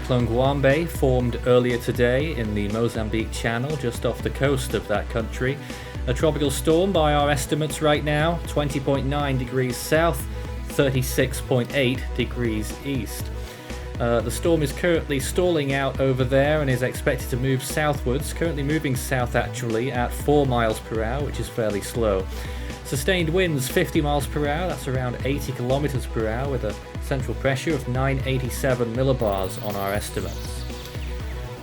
Cyclone Guambe formed earlier today in the Mozambique Channel just off the coast of that country. A tropical storm by our estimates right now, 20.9 degrees south, 36.8 degrees east. The storm is currently stalling out over there and is expected to move southwards, currently moving south actually at 4 miles per hour, which is fairly slow. Sustained winds 50 miles per hour, that's around 80 kilometers per hour, with a central pressure of 987 millibars on our estimates.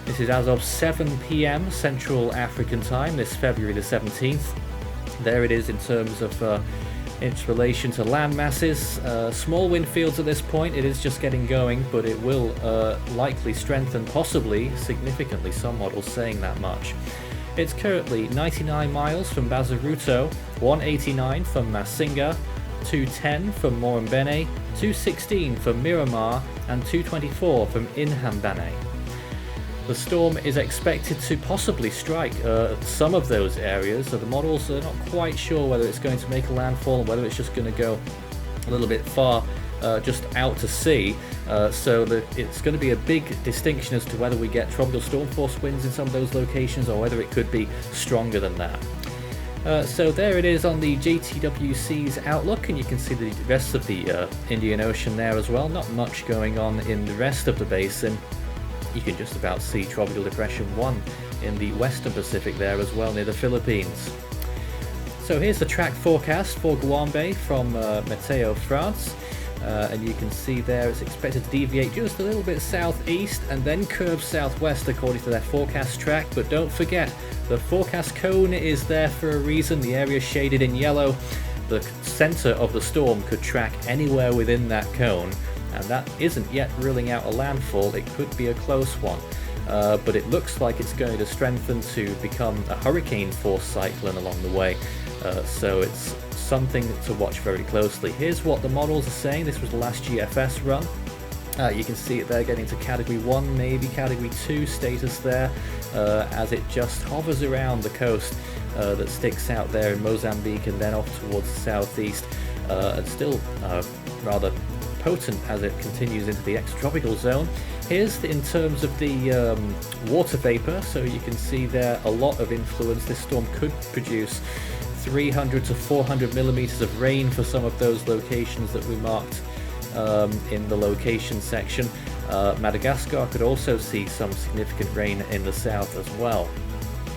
This is as of 7 p.m. Central African time, this February the 17th. There it is in terms of its relation to land masses. Small wind fields at this point, it is just getting going, but it will likely strengthen, possibly significantly, some models saying that much. It's currently 99 miles from Bazaruto, 189 from Masinga, 210 from Mozambique, 216 from Miramar, and 224 from Inhambane. The storm is expected to possibly strike some of those areas, so the models are not quite sure whether it's going to make a landfall and whether it's just going to go a little bit far just out to sea. So it's going to be a big distinction as to whether we get tropical storm force winds in some of those locations or whether it could be stronger than that. So there it is on the GTWC's outlook, and you can see the rest of the Indian Ocean there as well. Not much going on in the rest of the basin. You can just about see Tropical Depression 1 in the Western Pacific there as well, near the Philippines. So here's the track forecast for Guambe from Meteo France. And you can see there it's expected to deviate just a little bit southeast and then curve southwest according to their forecast track. But don't forget, the forecast cone is there for a reason. The area shaded in yellow. The center of the storm could track anywhere within that cone, and that isn't yet ruling out a landfall. It could be a close one, but it looks like it's going to strengthen to become a hurricane force cyclone along the way. So it's something to watch very closely. Here's what the models are saying. This was the last GFS run. You can see it there getting to category 1, maybe category 2 status there, as it just hovers around the coast that sticks out there in Mozambique and then off towards the southeast, and still rather potent as it continues into the extratropical zone. Here's in terms of the water vapor, so you can see there a lot of influence. This storm could produce 300 to 400 millimeters of rain for some of those locations that we marked in the location section. Madagascar could also see some significant rain in the south as well.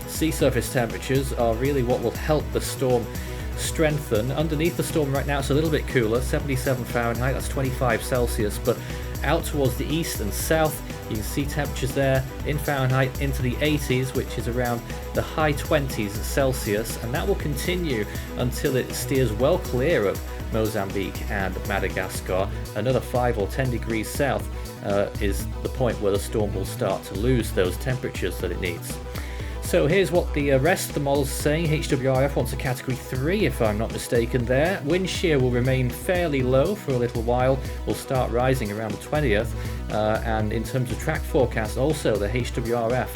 Sea surface temperatures are really what will help the storm strengthen. Underneath the storm right now it's a little bit cooler, 77 Fahrenheit, that's 25 Celsius, but out towards the east and south you can see temperatures there in Fahrenheit into the 80s, which is around the high 20s Celsius, and that will continue until it steers well clear of Mozambique and Madagascar. Another 5 or 10 degrees south is the point where the storm will start to lose those temperatures that it needs. So here's what the rest of the models are saying. HWRF wants a category 3 if I'm not mistaken there. Wind shear will remain fairly low for a little while, will start rising around the 20th, and in terms of track forecast also the HWRF,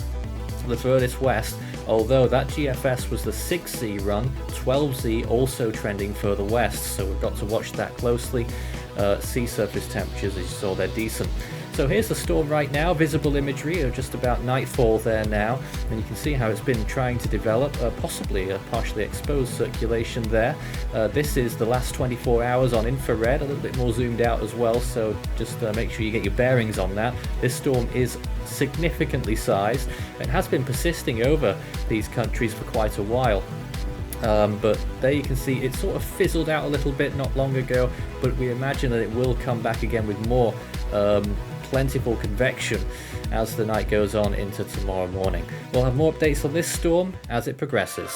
the furthest west, although that GFS was the 6Z run, 12Z also trending further west, so we've got to watch that closely. Sea surface temperatures, as you saw, they're decent. So here's the storm right now, visible imagery of just about nightfall there now, and you can see how it's been trying to develop, possibly a partially exposed circulation there. This is the last 24 hours on infrared, a little bit more zoomed out as well, so just make sure you get your bearings on that. This storm is significantly sized and has been persisting over these countries for quite a while. But there you can see it sort of fizzled out a little bit not long ago, but we imagine that it will come back again with more plentiful convection as the night goes on into tomorrow morning. We'll have more updates on this storm as it progresses.